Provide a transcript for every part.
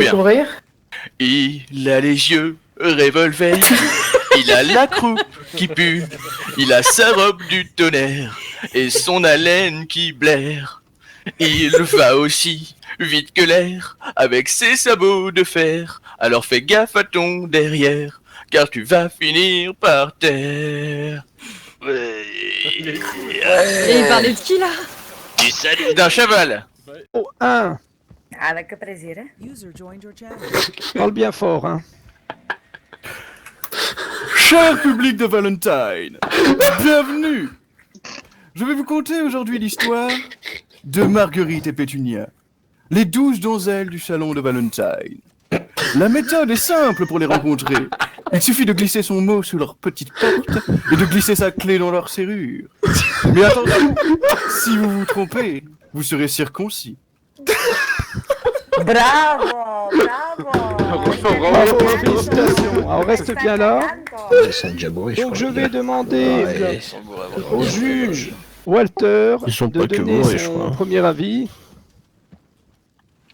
Bien. Courir. Il a les yeux revolver, il a la croupe qui pue, il a sa robe du tonnerre et son haleine qui blaire. Il va aussi vite que l'air avec ses sabots de fer. Alors fais gaffe à ton derrière, car tu vas finir par terre. Et il parlait de qui là? Du salut d'un cheval. Oh, 1. Avec plaisir. Parle bien fort, hein. Cher public de Valentine, bienvenue. Je vais vous conter aujourd'hui l'histoire de Marguerite et Pétunia, les 12 donzelles du salon de Valentine. La méthode est simple pour les rencontrer. Il suffit de glisser son mot sous leur petite porte et de glisser sa clé dans leur serrure. Mais attention, si vous vous trompez, vous serez circoncis. Bravo, bravo. Bravo, félicitations. Alors reste bien là. Ils sont déjà bourrés, Donc je crois. vais demander Ouais. au juge Walter Ils sont de pas que donner bourrés, je son crois. premier avis.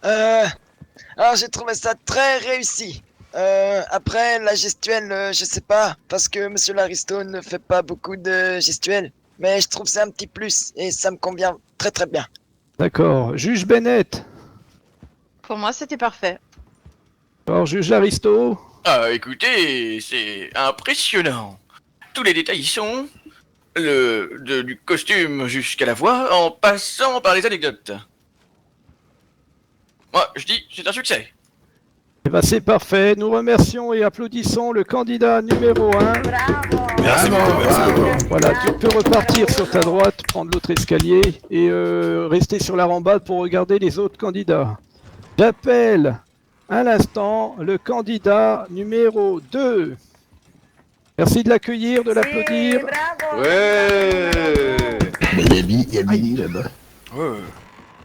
Alors j'ai trouvé ça très réussi. Après la gestuelle, je sais pas, parce que Monsieur Laristo ne fait pas beaucoup de gestuelle, mais je trouve ça un petit plus et ça me convient très très bien. D'accord. Juge Bennett. Pour moi, c'était parfait. Alors juge Laristo. Ah, écoutez, c'est impressionnant. Tous les détails y sont. Du costume jusqu'à la voix, en passant par les anecdotes. Moi, je dis, c'est un succès. Eh ben, c'est parfait. Nous remercions et applaudissons le candidat numéro 1. Bravo. Merci beaucoup, merci beaucoup. Voilà, tu peux repartir sur ta droite, prendre l'autre escalier et rester sur la rambarde pour regarder les autres candidats. J'appelle à l'instant le candidat numéro 2. Merci de l'accueillir, de l'applaudir. Bravo. Ouais. Il y a Billy là-bas.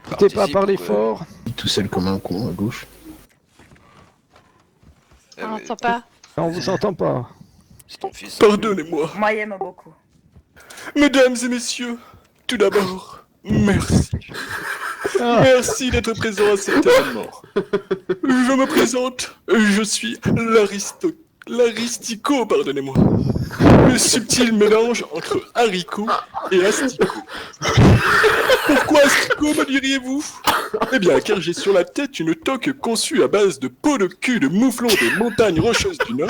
N'hésitez pas à parler fort. Il est tout seul comme un con à gauche. On n'entend pas. On vous entend pas. Pardonnez-moi. Moi, j'aime beaucoup. Mesdames et messieurs, tout d'abord, merci. Merci d'être présent à cet événement. Je me présente, je suis l'aristico, pardonnez-moi. Le subtil mélange entre haricot et asticot. Pourquoi asticot, me diriez-vous? Eh bien, car j'ai sur la tête une toque conçue à base de peau de cul de mouflon des montagnes rocheuses du Nord,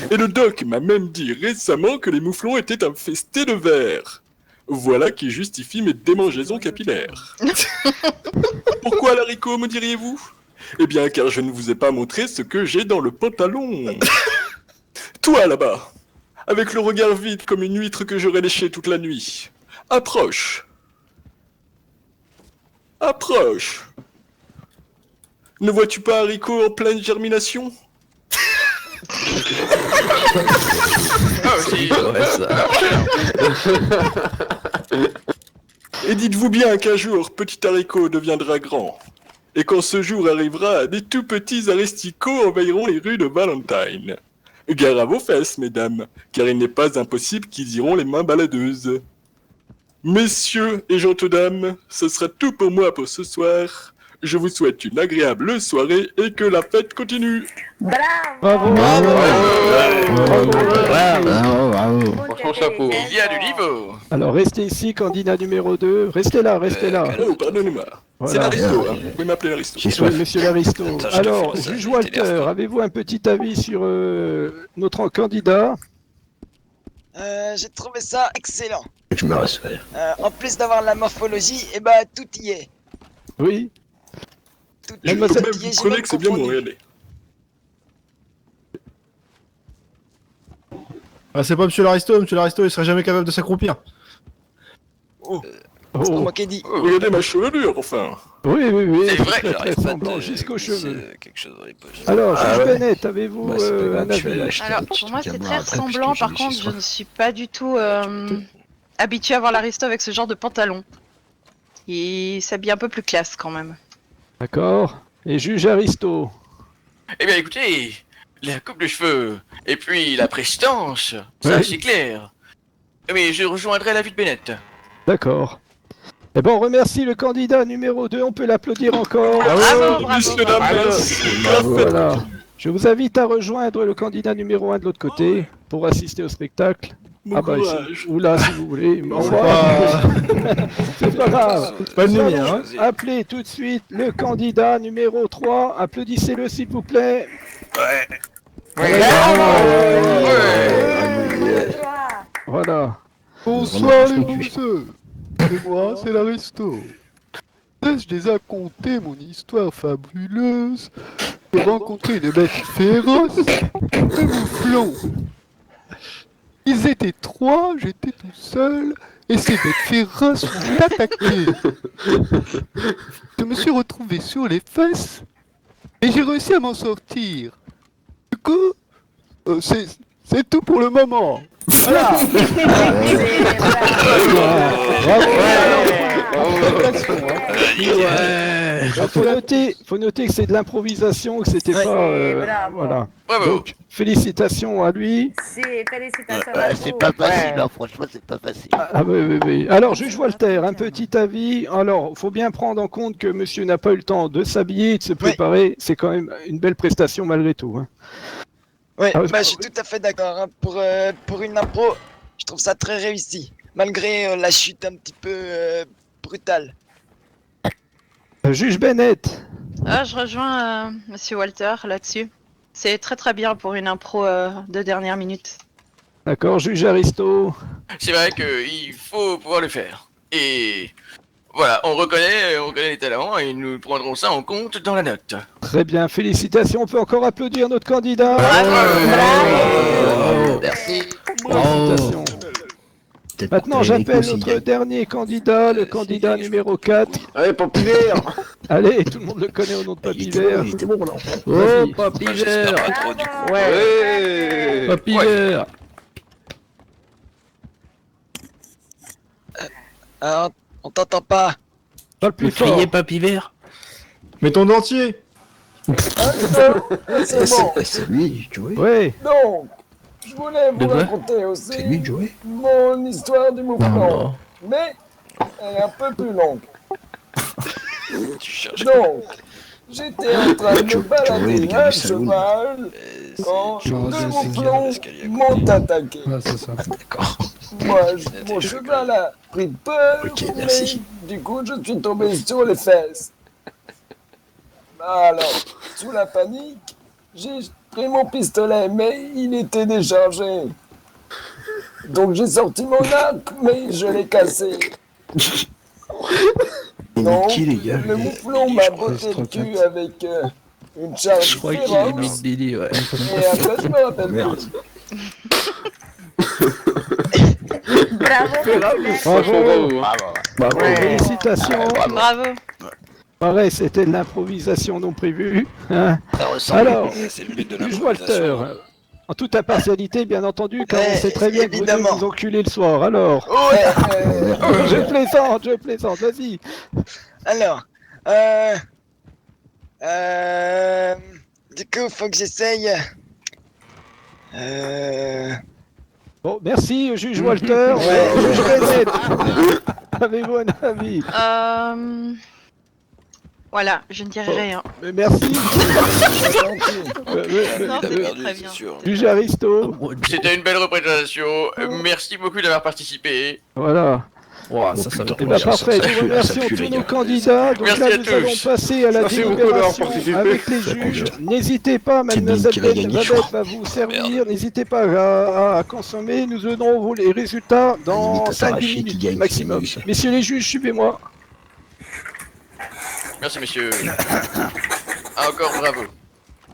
et le doc m'a même dit récemment que les mouflons étaient infestés de vers. Voilà qui justifie mes démangeaisons capillaires. Pourquoi l'haricot, me diriez-vous? Eh bien, car je ne vous ai pas montré ce que j'ai dans le pantalon. Toi, là-bas, avec le regard vide comme une huître que j'aurais léchée toute la nuit. Approche. Approche. Ne vois-tu pas haricot en pleine germination? Et dites-vous bien qu'un jour, petit haricot deviendra grand. Et quand ce jour arrivera, des tout petits aristicots envahiront les rues de Valentine. Gare à vos fesses, mesdames, car il n'est pas impossible qu'ils iront les mains baladeuses. Messieurs et gentes dames, ce sera tout pour moi pour ce soir. Je vous souhaite une agréable soirée et que la fête continue. Bravo. Bravo. Bravo. Franchement, chapeau. Il y a du niveau. Alors restez ici, candidat numéro 2. Restez là, restez là. Oh, pardonnez-moi. C'est Voilà. l'aristo, hein. Vous pouvez m'appeler l'aristo. J'ai Oui, soif. monsieur Laristo. Attends, je Alors, te fais ça, juge je Walter, t'énerve. avez-vous un petit avis sur notre candidat? J'ai trouvé ça excellent. Je me rassure. En plus d'avoir la morphologie, et bah tout y est. Oui. Tout, Je Moi, peux ça- même y est, vous j'ai prenez même que c'est bien confondu. montréalais. Ah, c'est pas Monsieur Laristo il serait jamais capable de s'accroupir. Oh, c'est pas Oh. moi qui ai dit. Regardez ma chevelure, enfin. Oui, oui, oui. C'est vrai, très, j'arrive très semblant jusqu'aux cheveux. Quelque chose dans les poches. Alors, Ah juge ouais. Bennett, avez-vous Bah, c'est pas un grave, je vais avis? aller acheter Alors, un petit pour moi, truc à c'est boire très après, ressemblant. puisque Par j'ai contre, dit je soif. ne suis pas du tout habituée à voir l'aristo avec ce genre de pantalon. Il s'habille un peu plus classe quand même. D'accord. Et juge Aristo. Eh bien, écoutez, la coupe de cheveux et puis la prestance, ça Ouais. c'est clair. Mais je rejoindrai l'avis de Bennett. D'accord. Eh ben, on remercie le candidat numéro 2, on peut l'applaudir encore. Bravo, Messieurs, dames, merci. Voilà. Je vous invite à rejoindre le candidat numéro 1 de l'autre côté pour assister au spectacle. Bon courage. Ici, ou là, si vous voulez. Au C'est revoir. pas... C'est pas grave. c'est pas le Nous lumière, allons hein. appeler tout de suite le candidat numéro 3. Applaudissez-le, s'il vous plaît. Voilà. Bonsoir, les monseux. Et moi, c'est l'Aristo. Je les ai conté mon histoire fabuleuse. J'ai rencontré une bête féroce, de mouflons. Ils étaient 3, j'étais tout seul, et ces bêtes féroces m'ont attaqué. Je me suis retrouvé sur les fesses, et j'ai réussi à m'en sortir. Du coup, c'est tout pour le moment. Voilà. Faut noter que c'est de l'improvisation, que c'était pas. bravo. Voilà. Bravo. Donc, félicitations à lui. Si, félicitations à vous. C'est pas facile, hein, franchement, c'est pas facile. Ah oui. Alors, juge Walter, un petit avis. Alors, faut bien prendre en compte que monsieur n'a pas eu le temps de s'habiller et de se préparer. C'est quand même une belle prestation malgré tout. Hein. Ouais, Ah, je suis tout à fait d'accord. Hein. Pour une impro, je trouve ça très réussi. Malgré la chute un petit peu brutale. Juge Bennett. Ah, je rejoins Monsieur Walter là-dessus. C'est très très bien pour une impro de dernière minute. D'accord, juge Aristo. C'est vrai qu'il faut pouvoir le faire. Et voilà, on reconnaît les talents et nous prendrons ça en compte dans la note. Très bien, félicitations. On peut encore applaudir notre candidat. Merci. Félicitations. Maintenant, j'appelle notre dernier candidat, le candidat numéro 4. Allez, Papy Vert. Allez, tout le monde le connaît au nom de Papy Vert. Il était bon, là. Vas-y. Papy J'espère Vert. pas trop du coup. Ouais. Papy Vert. Ah, on t'entend pas. Pas le plus fort. Papy Vert. Mais ton dentier. C'est bon. C'est lui, Joey. Ouais. Donc, je voulais vous De quoi raconter aussi C'est lui, Joey. mon histoire du mouvement. Mais elle est un peu plus longue. Tu cherches. Donc, j'étais en train de me Joey, balader le gars à du salon. cheval quand Non, deux c'est mouflons l'escalier à m'ont attaqué. Ouais, c'est ça. D'accord. Moi, mon cheval a pris peur, Ok, mais merci. du coup, je suis tombé sur les fesses. Alors, sous la panique, j'ai pris mon pistolet, mais il était déchargé. Donc j'ai sorti mon arc, mais je l'ai cassé. Il est Donc, qui, les gars le mouflon m'a botté le cul avec une charge Je crois qu'il est féroce, limite délit, ouais. et après je me rappelle Merde. plus. Bravo. Bravo. Félicitations. Bravo. Pareil, c'était de l'improvisation non prévue. Hein. Ça ressemble. Alors, C'est le but de juge Walter, en toute impartialité, bien entendu, car on sait très bien que vous devez évidemment. vous enculer le soir. Alors, Ouais, je plaisante, vas-y. Alors, du coup, faut que j'essaye. Bon, merci, juge Walter. Juge Bennett. Avez-vous un avis? Voilà, je ne dirai rien. Merci. Non, c'était très bien. Juge Aristo. C'était une belle représentation. Merci beaucoup d'avoir participé. Voilà. Ouah, ça va. Eh ben, parfait, nous remercions tous nos candidats. Donc Merci là, à nous tous. allons passer à la Merci beaucoup d'avoir délibération participé. avec les juges. N'hésitez pas, mademoiselle qui va gagner, je Babette crois. va vous servir. N'hésitez pas à consommer. Nous donnerons vous les résultats dans Limite à 5 s'arracher qui minutes gagne, maximum. c'est mieux, ça. Messieurs les juges, suivez-moi. Merci messieurs. Ah, encore bravo.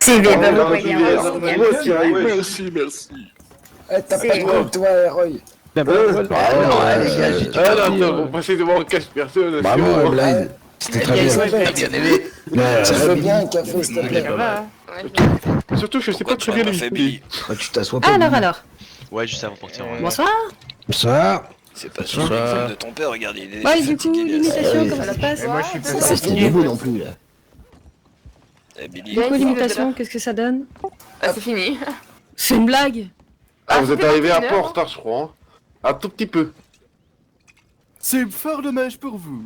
Si, mais bravo, Merci. William. Merci, merci. Eh, t'as pas de compte, toi, Roy. Bien, ben, voilà. Ah, les gars, j'ai dû Ah pas non, dire. vous passez devant 4 personnes. Bravo, c'est bon. Blind. C'était très bien. Isabelle, Bien aimé. ça va bien un café, s'il te plaît. Surtout, je sais pas très bien les Tu t'assois pas. Alors. Ouais, juste avant de partir. Bonsoir. Ça. C'est pas sûr que le de ton père, regarde, il est. Ouais, du coup, l'imitation, comment ça se passe? C'est pas debout non plus, là. Billy. Du coup, l'imitation, qu'est-ce que ça donne? C'est fini. C'est une blague. Ah, vous êtes arrivé un peu en retard, je crois. Hein. Un tout petit peu. C'est fort dommage pour vous.